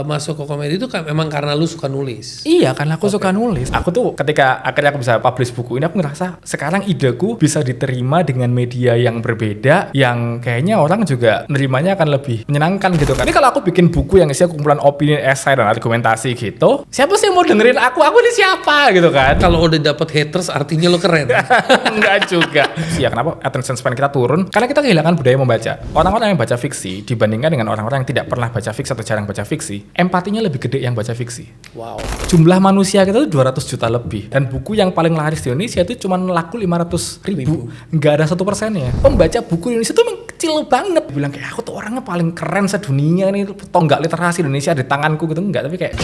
masuk ke komedi itu kan memang karena lu suka nulis. Iya, karena aku suka nulis. Aku tuh ketika akhirnya aku bisa publish buku ini, aku ngerasa sekarang ideku bisa diterima dengan media yang berbeda, yang kayaknya orang juga nerimanya akan lebih menyenangkan gitu kan. Ini kalau aku bikin buku yang isinya kumpulan opini, esai, dan argumentasi gitu, siapa sih yang mau dengerin aku? Aku ini siapa gitu kan? Kalau udah dapet haters artinya lu keren. Enggak juga. Ya kenapa attention span kita turun? Karena kita kehilangan budaya membaca. Orang-orang yang baca fiksi dibandingkan dengan orang-orang yang tidak pernah baca fiksi atau jarang baca fiksi, empatinya lebih gede yang baca fiksi. Wow. Jumlah manusia kita tuh 200 juta lebih, dan buku yang paling laris di Indonesia itu cuma laku 500.000. Nggak ada 1%-nya. Pembaca buku di Indonesia tuh emang kecil banget. Bilang kayak aku tuh orangnya paling keren sedunia nih, tonggak literasi Indonesia di tanganku gitu. Enggak, tapi kayak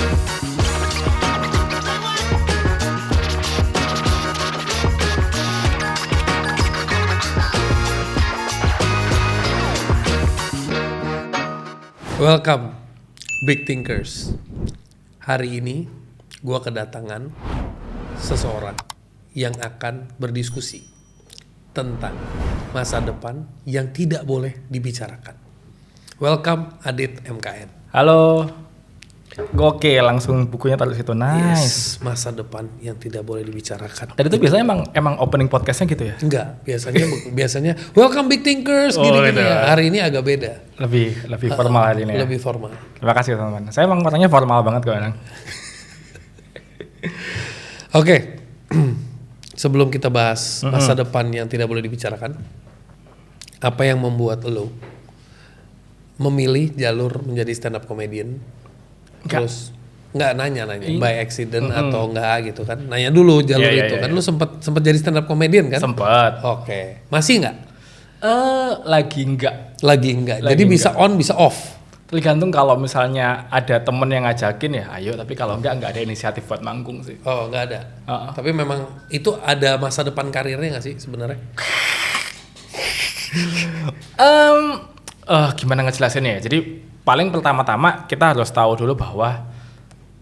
Welcome, Big Thinkers. Hari ini gua kedatangan seseorang yang akan berdiskusi tentang masa depan yang tidak boleh dibicarakan. Welcome, Adit MKN. halo. Gokil, langsung bukunya taruh situ. Nice. Yes, masa depan yang tidak boleh dibicarakan. Dan itu biasanya emang opening podcastnya gitu ya? Enggak, biasanya Welcome Big Thinkers gini-gini ya. Hari ini agak beda. Lebih formal hari ini ya? Lebih formal. Terima kasih teman-teman. Saya emang orangnya formal banget kok orang. Oke. Sebelum kita bahas masa depan yang tidak boleh dibicarakan, apa yang membuat lo memilih jalur menjadi stand up comedian? Terus nggak nanya by accident atau enggak gitu kan? Nanya dulu jalur itu kan. Lu sempat jadi stand up comedian kan? Sempat. Oke. Masih nggak? Lagi enggak. Jadi bisa on bisa off. Tergantung, kalau misalnya ada temen yang ngajakin ya ayo, tapi kalau enggak ada inisiatif buat manggung sih. Oh, nggak ada. Tapi memang itu ada masa depan karirnya nggak sih sebenarnya? Gimana ngejelasinnya ya? Jadi paling pertama-tama kita harus tahu dulu bahwa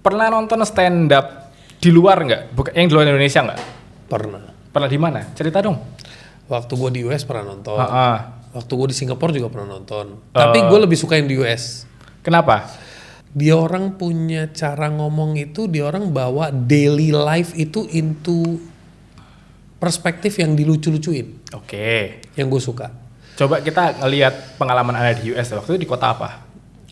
pernah nonton stand up di luar nggak? Bukan yang di luar Indonesia nggak? Pernah di mana? Cerita dong. Waktu gue di US pernah nonton. Waktu gue di Singapura juga pernah nonton. Tapi gue lebih suka yang di US. Kenapa? Dia orang punya cara ngomong itu, dia orang bawa daily life itu into perspektif yang dilucu-lucuin. Oke. Yang gue suka. Coba kita ngelihat pengalaman Anda di US. Waktu itu di kota apa?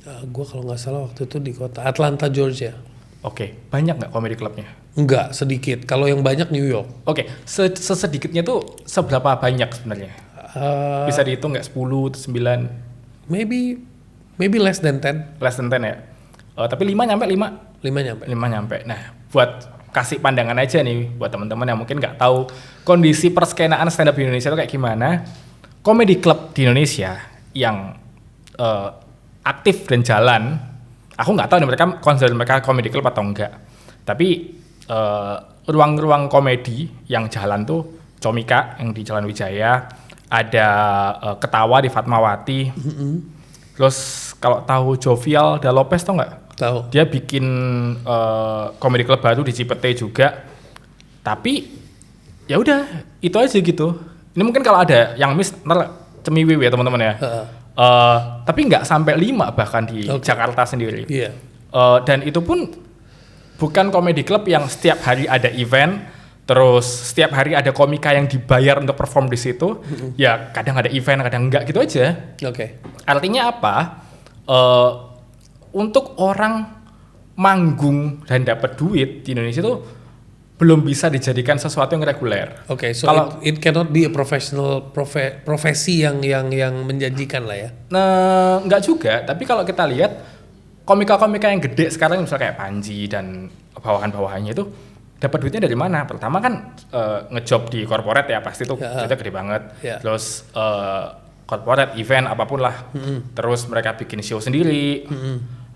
Gue kalau nggak salah waktu itu di kota Atlanta, Georgia. Oke. Banyak nggak comedy clubnya? Enggak, sedikit. Kalau yang banyak New York. Oke. Sesedikitnya tuh seberapa banyak sebenarnya? Bisa dihitung nggak? 10, 9? Maybe less than 10. Less than 10 ya? Tapi 5 nyampe? 5 nyampe. Nah, buat kasih pandangan aja nih buat teman-teman yang mungkin nggak tahu kondisi perskenaan stand up di Indonesia itu kayak gimana. Comedy club di Indonesia yang aktif dan jalan, aku nggak tahu nih mereka comedy club atau enggak. Tapi ruang-ruang komedi yang jalan tuh Comika yang di Jalan Wijaya, ada Ketawa di Fatmawati. Terus kalau tahu Jovial Da Lopez tau nggak? Tahu. Dia bikin comedy club baru di Cipete juga. Tapi ya udah itu aja gitu. Ini mungkin kalau ada yang miss ntar cemiwiw ya teman-teman ya. Tapi nggak sampai 5 bahkan di Jakarta sendiri. Iya. Dan itu pun bukan comedy club yang setiap hari ada event, terus setiap hari ada komika yang dibayar untuk perform di situ. Ya kadang ada event, kadang enggak gitu aja. Oke. Artinya apa? Untuk orang manggung dan dapat duit di Indonesia tuh belum bisa dijadikan sesuatu yang reguler. Oke, so it cannot be a professional profesi yang menjanjikan lah ya. Nah, enggak juga, tapi kalau kita lihat komika-komika yang gede sekarang misalnya kayak Panji dan bawahan-bawahannya itu dapat duitnya dari mana? Pertama kan ngejob di corporate ya, pasti tuh duitnya gede banget. Terus corporate event apapun lah. Terus mereka bikin show sendiri.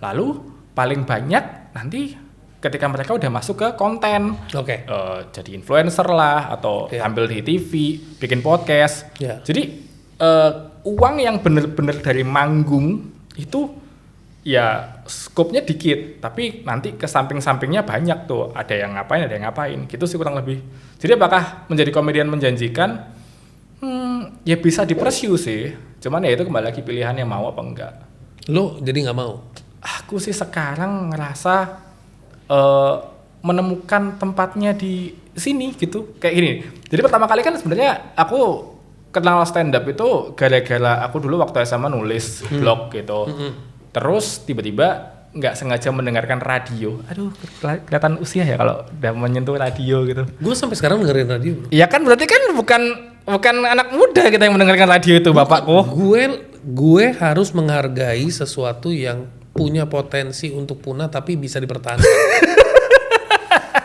Lalu paling banyak nanti ketika mereka udah masuk ke konten, jadi influencer lah atau tampil di TV, bikin podcast. Jadi uang yang bener-bener dari manggung itu ya skopnya dikit, tapi nanti ke samping-sampingnya banyak tuh, ada yang ngapain, gitu sih kurang lebih. Jadi apakah menjadi komedian menjanjikan? Ya bisa di pursue sih, cuman ya itu kembali lagi pilihannya mau apa enggak. Lo jadi nggak mau? Aku sih sekarang ngerasa menemukan tempatnya di sini gitu. Kayak gini. Jadi pertama kali kan sebenarnya aku kenal stand up itu gara-gara aku dulu waktu SMA nulis blog gitu. Terus tiba-tiba nggak sengaja mendengarkan radio. Aduh, kelihatan usia ya kalau udah menyentuh radio gitu. Gue sampai sekarang dengerin radio, bro. Iya kan berarti kan bukan anak muda kita yang mendengarkan radio itu, bapakku. Gue harus menghargai sesuatu yang punya potensi untuk punah tapi bisa dipertahankan.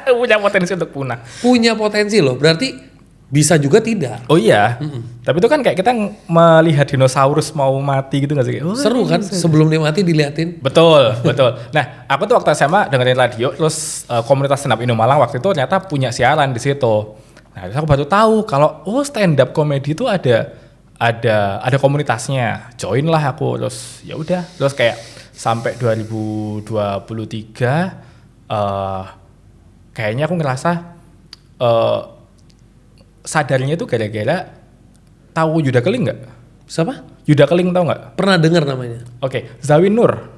Punya potensi untuk punah. Punya potensi loh, berarti bisa juga tidak. Oh iya. Tapi itu kan kayak kita melihat dinosaurus mau mati gitu nggak sih? Oh, seru kan? Sebelum dia mati diliatin. Betul. Nah, aku tuh waktu SMA dengerin radio, terus komunitas stand up Indo Malang waktu itu ternyata punya siaran di situ. Nah, terus aku baru tahu kalau stand up comedy itu ada komunitasnya. Join lah aku, terus ya udah, terus kayak sampai 2023 kayaknya aku ngerasa sadarnya itu gara-gara tahu Yuda Keling nggak? Siapa? Yuda Keling tahu nggak? Pernah dengar namanya. Oke, Zawin Nur.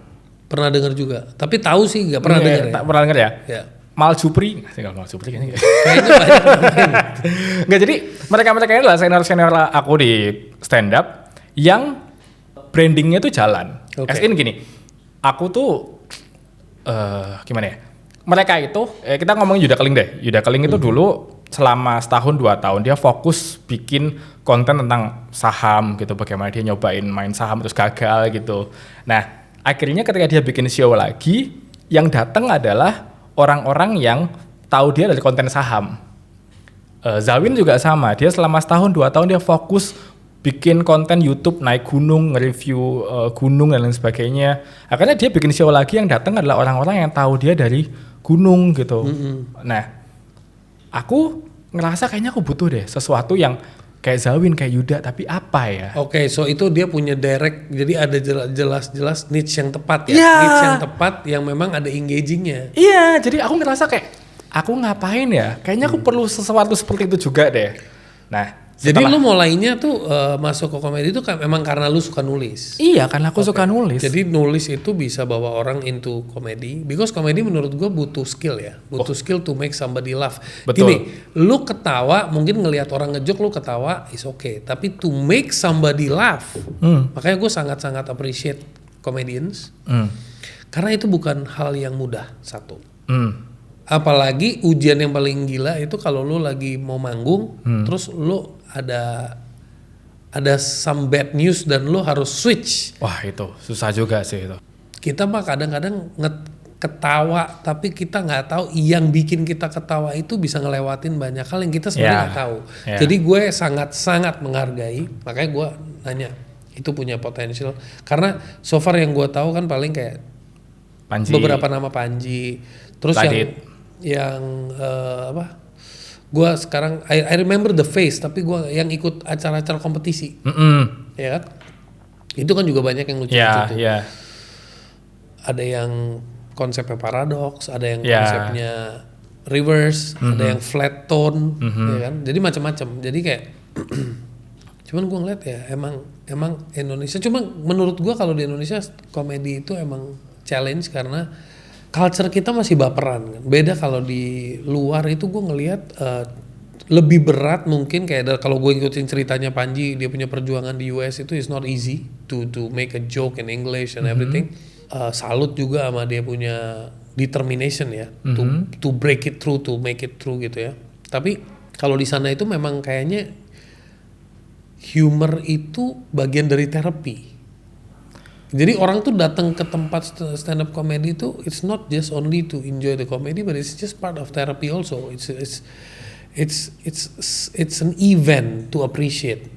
Pernah dengar juga. Tapi tahu sih nggak pernah dengar ya. Tak pernah dengar ya? Ya. Mal Jupri, Mal Jupri kayaknya. Kayaknya banyak orang. Nggak, jadi mereka ini adalah senior aku di stand up yang brandingnya tuh jalan. Okay. As in gini, aku tuh gimana ya? Mereka itu, kita ngomongin Yuda Keling deh. Yuda Keling itu dulu selama setahun 2 tahun dia fokus bikin konten tentang saham gitu, bagaimana dia nyobain main saham terus gagal gitu. Nah, akhirnya ketika dia bikin show lagi, yang datang adalah orang-orang yang tahu dia dari konten saham. Zawin juga sama, dia selama setahun 2 tahun dia fokus bikin konten YouTube naik gunung, nge-review gunung dan lain sebagainya. Akhirnya dia bikin show lagi, yang datang adalah orang-orang yang tahu dia dari gunung gitu. Nah, aku ngerasa kayaknya aku butuh deh sesuatu yang kayak Zawin, kayak Yuda, tapi apa ya? Oke, so itu dia punya direct, jadi ada jelas niche yang tepat ya. Yeah. Niche yang tepat yang memang ada engagingnya. Iya, jadi aku ngerasa kayak aku ngapain ya? Kayaknya aku perlu sesuatu seperti itu juga deh. Nah, jadi lu mulainya tuh masuk ke komedi itu kan memang karena lu suka nulis. Iya, karena aku suka nulis. Jadi nulis itu bisa bawa orang into komedi, because komedi menurut gua butuh skill ya, butuh skill to make somebody laugh. Betul. Gini, lu ketawa, mungkin ngelihat orang ngejok lu ketawa is okay, tapi to make somebody laugh, makanya gue sangat-sangat appreciate comedians, karena itu bukan hal yang mudah satu. Apalagi ujian yang paling gila itu kalau lu lagi mau manggung, terus lu ada some bad news dan lu harus switch. Wah, itu susah juga sih itu. Kita mah kadang-kadang ketawa tapi kita nggak tahu yang bikin kita ketawa itu bisa ngelewatin banyak hal yang kita sebenarnya nggak tahu. Jadi gue sangat-sangat menghargai, makanya gue nanya itu punya potensial, karena so far yang gue tahu kan paling kayak Panji, beberapa nama Panji, terus Ladit, yang apa? Gue sekarang I remember the face, tapi gue yang ikut acara-acara kompetisi, ya kan? Itu kan juga banyak yang lucu-lucu tuh. Ada yang konsepnya paradoks, ada yang konsepnya reverse, ada yang flat tone, ya kan? Jadi macam-macam. Jadi kayak, cuman gue ngeliat ya emang Indonesia. Cuma menurut gue kalau di Indonesia komedi itu emang challenge karena culture kita masih baperan kan. Beda kalau di luar itu gue ngelihat lebih berat mungkin kayak kalau gue ngikutin ceritanya Panji, dia punya perjuangan di US itu is not easy to make a joke in English and everything. Salut juga sama dia punya determination ya, to break it through, to make it through gitu ya. Tapi kalau di sana itu memang kayaknya humor itu bagian dari terapi. Jadi orang tuh datang ke tempat stand up comedy itu it's not just only to enjoy the comedy, but it's just part of therapy also. It's an event to appreciate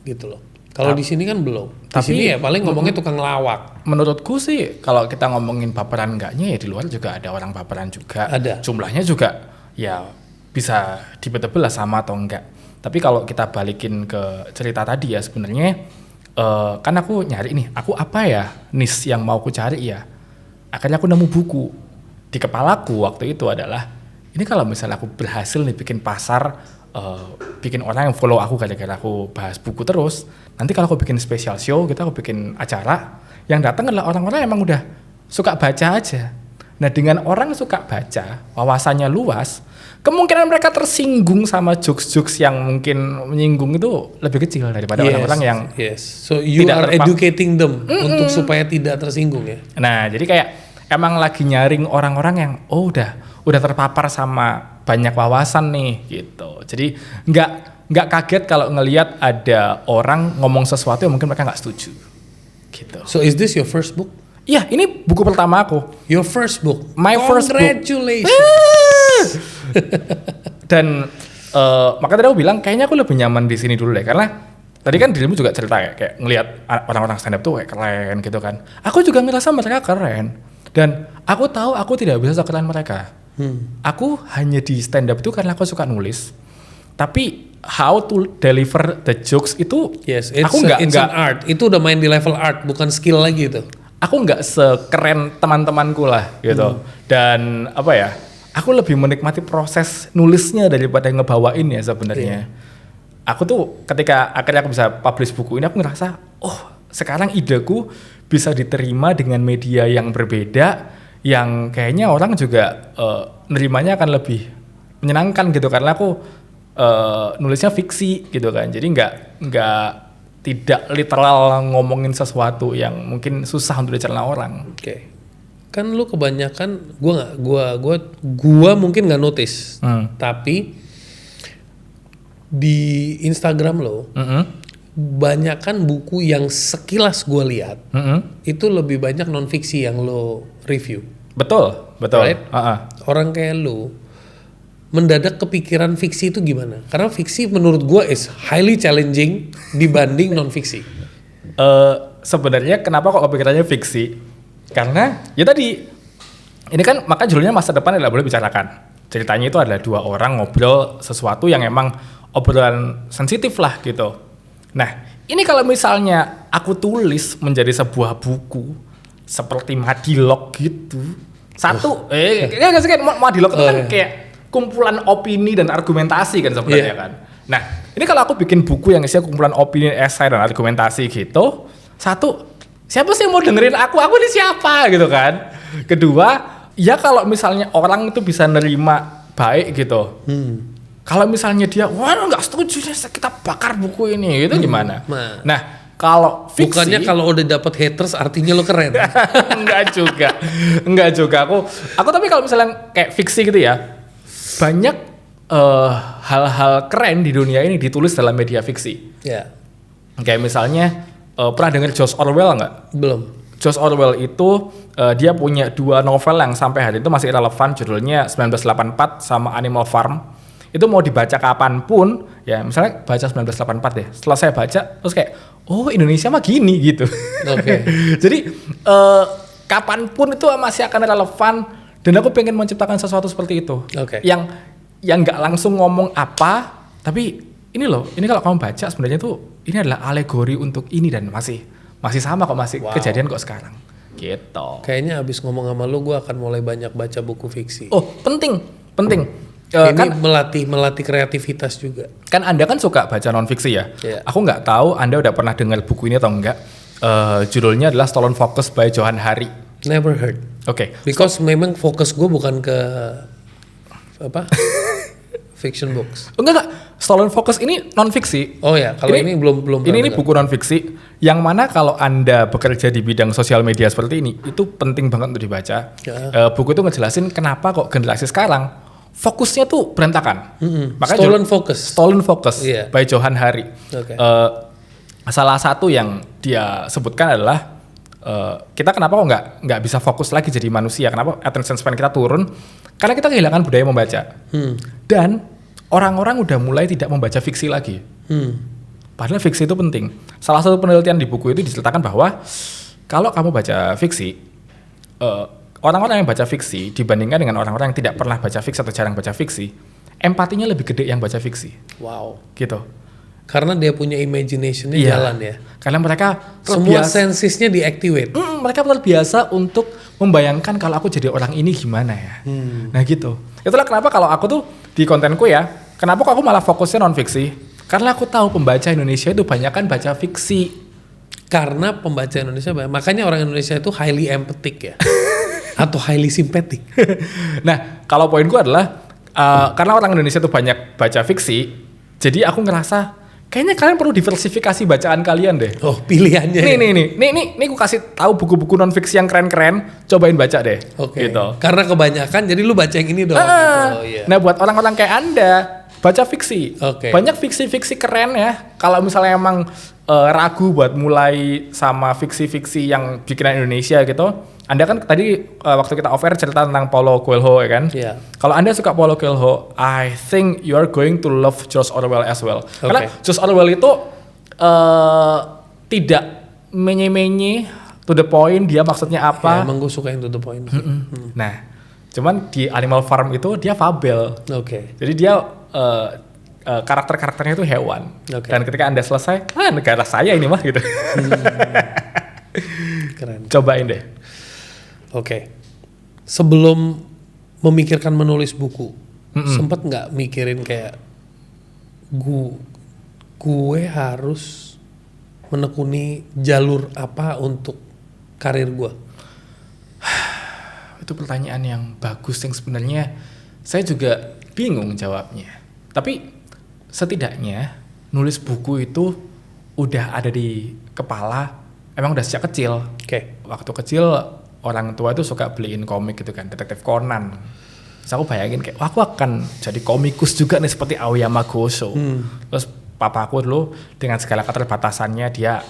gitu loh. Kalau di sini kan belum. Di sini ya paling ngomongnya tukang lawak. Menurutku sih kalau kita ngomongin baperan enggaknya ya di luar juga ada orang baperan juga. Ada. Jumlahnya juga ya bisa debatable lah sama atau enggak. Tapi kalau kita balikin ke cerita tadi ya sebenarnya kan aku nyari nih, aku apa ya niche yang mau aku cari ya. Akhirnya aku nemu buku. Di kepalaku waktu itu adalah, ini kalau misalnya aku berhasil nih bikin pasar, bikin orang yang follow aku gara-gara aku bahas buku terus, nanti kalau aku bikin special show gitu, aku bikin acara, yang datang adalah orang-orang yang emang udah suka baca aja. Nah dengan orang suka baca, wawasannya luas, kemungkinan mereka tersinggung sama jokes-jokes yang mungkin menyinggung itu lebih kecil daripada orang-orang yang So you tidak are educating them untuk supaya tidak tersinggung ya. Nah jadi kayak emang lagi nyaring orang-orang yang udah terpapar sama banyak wawasan nih gitu. Jadi nggak kaget kalau ngelihat ada orang ngomong sesuatu yang mungkin mereka nggak setuju gitu. So is this your first book? Iya, ini buku pertama aku. Your first book. My first book. Congratulations. Dan makanya tadi aku bilang kayaknya aku lebih nyaman di sini dulu deh, karena tadi kan dirimu juga cerita kayak ngelihat orang-orang stand up tuh kayak keren gitu kan. Aku juga ngerasa mereka keren dan aku tahu aku tidak bisa sekeren mereka. Aku hanya di stand up itu karena aku suka nulis. Tapi how to deliver the jokes itu aku nggak art. Itu udah main di level art, bukan skill lagi itu. Aku nggak sekeren teman-temanku lah gitu. Dan apa ya? Aku lebih menikmati proses nulisnya daripada ngebawain ya sebenarnya. Aku tuh ketika akhirnya aku bisa publish buku ini, aku ngerasa, sekarang ideku bisa diterima dengan media yang berbeda, yang kayaknya orang juga nerimanya akan lebih menyenangkan gitu, karena aku nulisnya fiksi gitu kan. Jadi nggak tidak literal ngomongin sesuatu yang mungkin susah untuk dicerna orang. Oke. Kan lu kebanyakan gua mungkin nggak notice. Tapi di Instagram lo banyakan buku yang sekilas gua lihat itu lebih banyak non fiksi yang lo review. Betul. Right? Orang kayak lu mendadak kepikiran fiksi itu gimana? Karena fiksi menurut gue is highly challenging dibanding non fiksi. Sebenarnya kenapa kok kepikirannya fiksi? Karena ya tadi ini kan maka judulnya masa depan adalah boleh bicarakan. Ceritanya itu adalah dua orang ngobrol sesuatu yang emang obrolan sensitif lah gitu. Nah ini kalau misalnya aku tulis menjadi sebuah buku seperti Madilog gitu. Madilog itu kan kayak kumpulan opini dan argumentasi kan sebenarnya kan. Nah, ini kalau aku bikin buku yang isinya kumpulan opini, esai dan argumentasi gitu. Satu, siapa sih yang mau dengerin aku? Aku ini siapa gitu kan. Kedua, ya kalau misalnya orang itu bisa nerima baik gitu. Kalau misalnya dia, wah nggak setuju, kita bakar buku ini, gitu gimana? Nah, kalau fiksi, bukannya kalau udah dapat haters artinya lo keren. Enggak juga. Aku tapi kalau misalnya kayak fiksi gitu ya, banyak hal-hal keren di dunia ini ditulis dalam media fiksi. Kayak misalnya pernah dengar George Orwell nggak? Belum. George Orwell itu dia punya 2 novel yang sampai hari itu masih relevan, judulnya 1984 sama Animal Farm. Itu mau dibaca kapanpun, ya misalnya baca 1984 deh. Setelah saya baca terus kayak, Indonesia mah gini gitu. Jadi kapanpun itu masih akan relevan. Dan aku pengen menciptakan sesuatu seperti itu, yang nggak langsung ngomong apa, tapi ini kalau kamu baca sebenarnya tuh ini adalah alegori untuk ini dan masih sama kok, masih kejadian kok sekarang, gitu. Kayaknya abis ngomong sama lu, gue akan mulai banyak baca buku fiksi. Penting. Ini kan melatih kreativitas juga. Kan Anda kan suka baca non fiksi ya? Aku nggak tahu Anda udah pernah dengar buku ini atau enggak. Judulnya adalah Stolen Focus by Johann Hari. Never heard. Because memang fokus gue bukan ke fiction books. Enggak. Stolen Focus ini non fiksi. Kalau ini belum. Ini buku non fiksi yang mana kalau Anda bekerja di bidang sosial media seperti ini itu penting banget untuk dibaca. Buku itu ngejelasin kenapa kok generasi sekarang fokusnya tuh berantakan. Makanya Stolen Focus by Johann Hari. Salah satu yang dia sebutkan adalah kita kenapa kok nggak bisa fokus lagi jadi manusia? Kenapa attention span kita turun? Karena kita kehilangan budaya membaca. Dan orang-orang udah mulai tidak membaca fiksi lagi. Padahal fiksi itu penting. Salah satu penelitian di buku itu diceritakan bahwa kalau kamu baca fiksi, orang-orang yang baca fiksi dibandingkan dengan orang-orang yang tidak pernah baca fiksi atau jarang baca fiksi, empatinya lebih gede yang baca fiksi. Gitu. Karena dia punya imagination-nya jalan ya. Karena mereka semua sensisnya diactivate. Mereka terbiasa untuk membayangkan kalau aku jadi orang ini gimana ya. Nah gitu. Itulah kenapa kalau aku tuh di kontenku ya, kenapa kok aku malah fokusnya non fiksi? Karena aku tahu pembaca Indonesia itu banyak kan baca fiksi. Karena pembaca Indonesia banyak. Makanya orang Indonesia itu highly empathic ya. Atau highly sympathetic. Nah, kalau poinku adalah karena orang Indonesia tuh banyak baca fiksi, jadi aku ngerasa kayaknya kalian perlu diversifikasi bacaan kalian deh. Oh, pilihannya. Nih, aku kasih tahu buku-buku non fiksi yang keren-keren, cobain baca deh. Oke. Gitu. Karena kebanyakan, jadi lu baca yang ini dong. Gitu. Iya. Nah, buat orang-orang kayak Anda, baca fiksi. Oke. Banyak fiksi-fiksi keren ya. Kalau misalnya emang ragu buat mulai sama fiksi-fiksi yang bikinan Indonesia gitu, Anda kan tadi waktu kita off-air cerita tentang Paulo Coelho ya kan? Iya. Kalau Anda suka Paulo Coelho, I think you are going to love George Orwell as well. Karena George Orwell itu tidak menye-menye, to the point, dia maksudnya apa. Ya, emang gue suka yang to the point. Nah, cuman di Animal Farm itu dia fabel. Oke. Jadi dia karakter-karakternya itu hewan. Oke. Dan ketika Anda selesai, negara saya ini mah gitu. Keren. Cobain deh. Oke. Sebelum memikirkan menulis buku, sempet nggak mikirin kayak gue harus menekuni jalur apa untuk karir gue? Itu pertanyaan yang bagus yang sebenarnya saya juga bingung jawabnya. Tapi setidaknya nulis buku itu udah ada di kepala, emang udah sejak kecil. Oke. Waktu kecil orang tua itu suka beliin komik gitu kan, Detektif Conan. Terus aku bayangin kayak, wah aku akan jadi komikus juga nih seperti Aoyama Gosho. Terus papaku dulu dengan segala keterbatasannya dia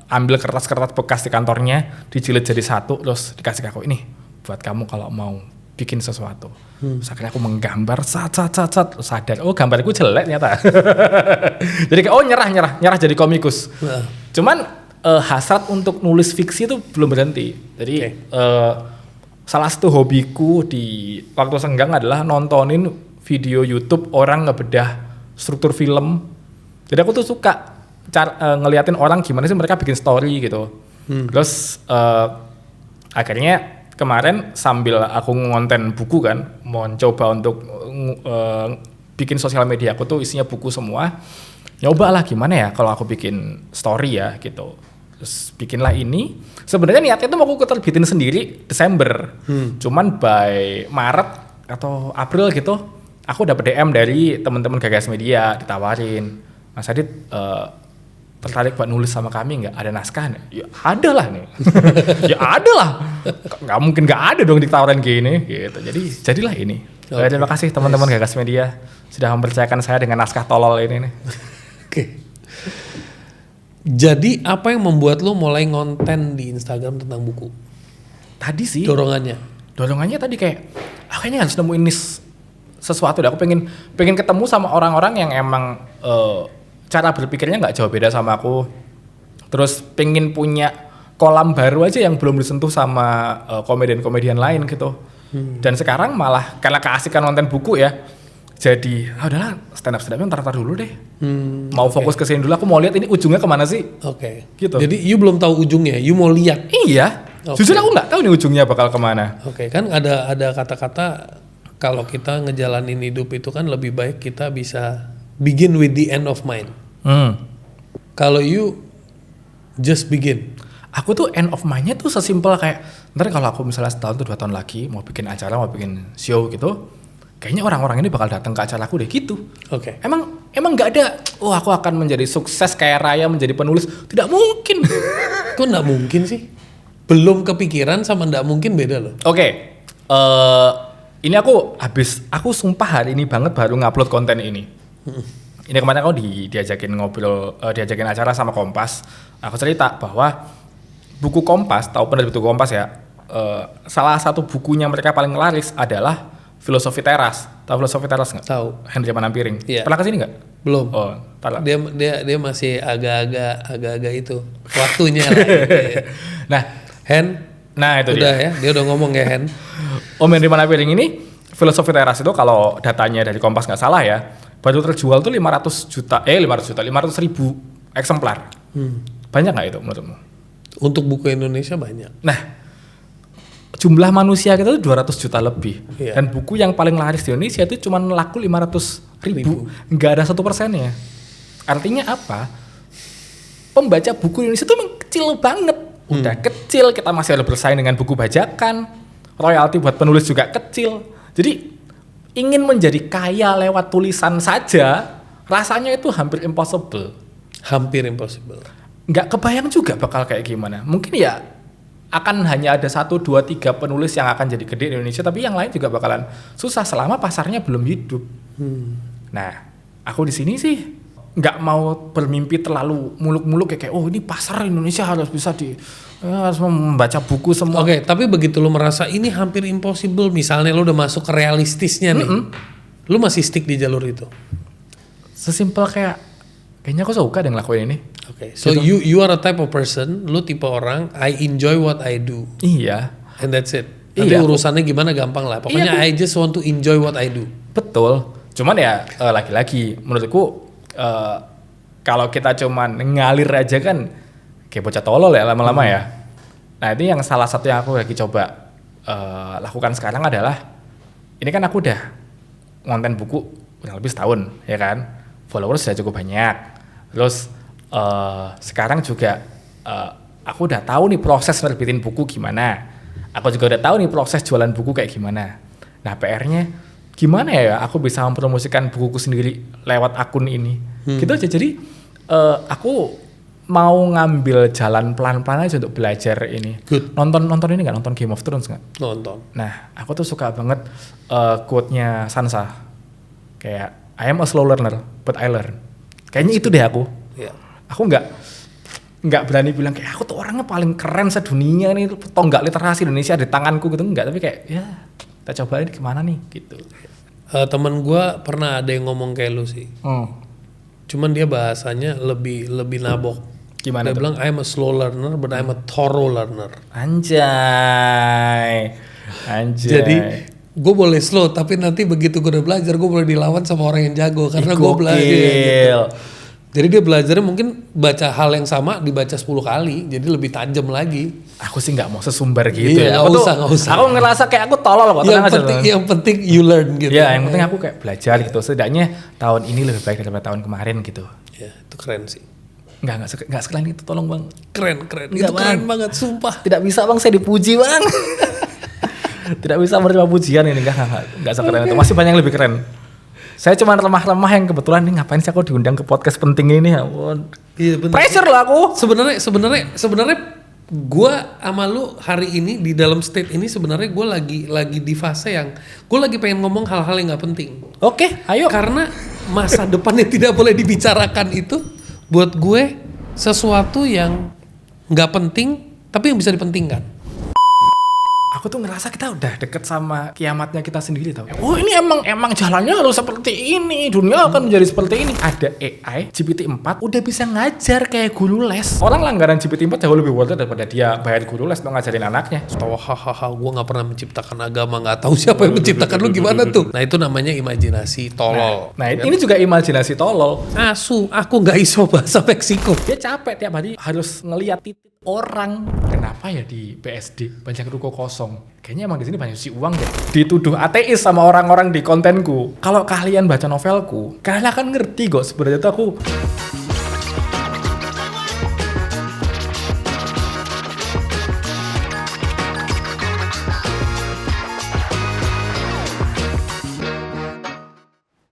ambil kertas-kertas bekas di kantornya, dijilid jadi satu, terus dikasih ke aku, ini buat kamu kalau mau bikin sesuatu. Terus akhirnya aku menggambar, terus sadar, oh gambarku jelek ternyata. Jadi kayak, oh nyerah jadi komikus. Cuman hasrat untuk nulis fiksi itu belum berhenti. Jadi salah satu hobiku di waktu senggang adalah nontonin video YouTube orang ngebedah struktur film. Jadi aku tuh suka ngeliatin orang gimana sih mereka bikin story gitu. Terus akhirnya kemarin sambil aku ngonten buku kan, mau coba untuk bikin sosial media aku tuh isinya buku semua. Nyoba lah gimana ya kalau aku bikin story ya gitu. Terus bikinlah ini. Sebenarnya niatnya tuh mau aku terbitin sendiri Desember. Cuman by Maret atau April gitu, aku dapet DM dari teman-teman Gagas Media ditawarin, Mas Adit tertarik buat nulis sama kami nggak? Ada naskah nggak? Ya ada lah nih. Ya ada lah. Nggak mungkin nggak ada dong ditawarin gini gitu. Jadi jadilah ini. Terima kasih teman-teman Gagas Media sudah mempercayakan saya dengan naskah tolol ini nih. Oke. Jadi apa yang membuat lo mulai ngonten di Instagram tentang buku? Tadi sih. Dorongannya tadi kayak, kayaknya harus nemuin sesuatu deh. Aku pengen ketemu sama orang-orang yang emang cara berpikirnya nggak jauh beda sama aku. Terus pengen punya kolam baru aja yang belum disentuh sama komedian-komedian lain gitu. Dan sekarang malah karena keasikan nonton buku ya, jadi udahlah stand up-nya ntar dulu deh. Mau fokus ke sini dulu, aku mau lihat ini ujungnya kemana sih. Oke. Gitu. Jadi you belum tahu ujungnya, you mau lihat. Iya. Jujur aku nggak tahu nih ujungnya bakal kemana. Oke, kan ada kata-kata kalau kita ngejalanin hidup itu kan lebih baik kita bisa begin with the end of mind. Kalau you just begin. Aku tuh end of mind-nya tuh sesimpel kayak, ntar kalau aku misalnya setahun atau 2 tahun lagi mau bikin acara, mau bikin show gitu, kayaknya orang-orang ini bakal datang ke acara aku deh gitu. Oke. Emang nggak ada, aku akan menjadi sukses kayak Raya menjadi penulis. Tidak mungkin. Kok nggak mungkin sih? Belum kepikiran sama nggak mungkin beda loh. Oke. Ini aku sumpah hari ini banget baru ngupload konten ini. Ini kemarin aku diajakin ngobrol, diajakin acara sama Kompas. Aku cerita bahwa buku Kompas, tahu penerbit buku Kompas ya, salah satu bukunya mereka paling laris adalah Filosofi Teras. Tahu Filosofi Teras nggak? Tahu. Henry Manampiring. Iya. Pernah kesini nggak? Belum. Oh, dia masih agak-agak itu waktunya lah. Gitu ya. Nah itu udah dia. Ya, dia udah ngomong ya Hen. Om Henry Manampiring ini Filosofi Teras itu kalau datanya dari Kompas nggak salah ya, baru terjual tuh 500 ribu eksemplar. Banyak nggak itu menurutmu? Untuk buku Indonesia banyak. Nah, jumlah manusia kita itu 200 juta lebih. Iya. Dan buku yang paling laris di Indonesia itu cuma laku 500 ribu. Nggak ada 1%-nya. Artinya apa? Pembaca buku di Indonesia itu kecil banget. Udah kecil, kita masih harus bersaing dengan buku bajakan. Royalti buat penulis juga kecil. Jadi ingin menjadi kaya lewat tulisan saja, rasanya itu hampir impossible. Hampir impossible. Nggak kebayang juga bakal kayak gimana. Mungkin ya akan hanya ada 1, 2, 3 penulis yang akan jadi gede di Indonesia, tapi yang lain juga bakalan susah selama pasarnya belum hidup. Nah, aku di sini sih nggak mau bermimpi terlalu muluk-muluk kayak oh ini pasar Indonesia harus bisa harus membaca buku semua. Oke, tapi begitu lu merasa ini hampir impossible, misalnya lu udah masuk ke realistisnya nih, lu masih stick di jalur itu. Sesimpel kayaknya aku suka deh ngelakuin ini. Oke, so gitu. you are a type of person, lu tipe orang I enjoy what I do. Iya. And that's it. Nanti urusannya gimana gampang lah. Pokoknya I just want to enjoy what I do. Betul. Cuman ya lagi-lagi menurutku kalau kita cuman ngalir aja kan kayak bocah tolol ya lama-lama ya. Nah ini yang salah satu yang aku lagi coba lakukan sekarang adalah ini kan aku udah ngonten buku kurang lebih setahun ya kan, followers sudah cukup banyak. Terus sekarang juga aku udah tahu nih proses nerbitin buku gimana. Aku juga udah tahu nih proses jualan buku kayak gimana. Nah PR-nya gimana ya aku bisa mempromosikan bukuku sendiri lewat akun ini. Gitu aja. Jadi aku mau ngambil jalan pelan-pelan aja untuk belajar ini. Good. Nonton ini nggak? Nonton Game of Thrones nggak? Nonton. Nah aku tuh suka banget quote-nya Sansa. Kayak I am a slow learner but I learn. Kayaknya itu deh aku. Yeah. Aku nggak berani bilang kayak aku tuh orangnya paling keren sedunia nih, tonggak literasi Indonesia di tanganku gitu, enggak, tapi kayak ya kita coba ini gimana nih gitu. Temen gue pernah ada yang ngomong kayak lu sih. Cuman dia bahasanya lebih nabok. Gimana dia tuh? bilang I'm a slow learner but I'm a thorough learner. Anjay. Jadi gue boleh slow tapi nanti begitu gue udah belajar gue boleh dilawan sama orang yang jago karena gue belajar gitu. Jadi dia belajarnya mungkin baca hal yang sama dibaca 10 kali, jadi lebih tajam lagi. Aku sih nggak mau sesumber gitu Iya, ya. nggak usah. Aku ngerasa kayak aku tolol kok. Yang penting you learn gitu. Iya, yang penting aku kayak belajar gitu. Setidaknya tahun ini lebih baik daripada tahun kemarin gitu. Ya, itu keren sih. Nggak sekalian itu, tolong bang. Keren. Itu keren banget, sumpah. Tidak bisa bang, saya dipuji bang. Tidak bisa menerima pujian ini, nggak sekeren itu. Masih banyak yang lebih keren. Saya cuma remah-remah yang kebetulan nih ngapain sih aku diundang ke podcast penting ini ya. Iya, pressure lah aku. Sebenarnya gua sama lu hari ini di dalam state ini sebenarnya gua lagi di fase yang gua lagi pengen ngomong hal-hal yang nggak penting. Oke, ayo. Karena masa depannya tidak boleh dibicarakan itu buat gue sesuatu yang nggak penting tapi yang bisa dipentingkan. Aku tuh ngerasa kita udah deket sama kiamatnya kita sendiri tau. Oh ini emang jalannya harus seperti ini, dunia akan menjadi seperti ini. Ada AI, GPT-4 udah bisa ngajar kayak guru les. Orang langganan GPT-4 jauh lebih worth it daripada dia bayar guru les untuk ngajarin anaknya. Tahu hahaha, gue nggak pernah menciptakan agama, nggak tahu siapa yang menciptakan lu gimana tuh. Nah itu namanya imajinasi tolol. Nah ini juga imajinasi tolol. Aku nggak iso bahasa Meksiko. Dia capek tiap hari harus ngeliat titik orang. Kenapa ya di BSD banyak ruko kosong? Kayaknya emang di sini banyak si uang deh. Dituduh ateis sama orang-orang di kontenku. Kalau kalian baca novelku, kalian akan ngerti kok sebenarnya tuh aku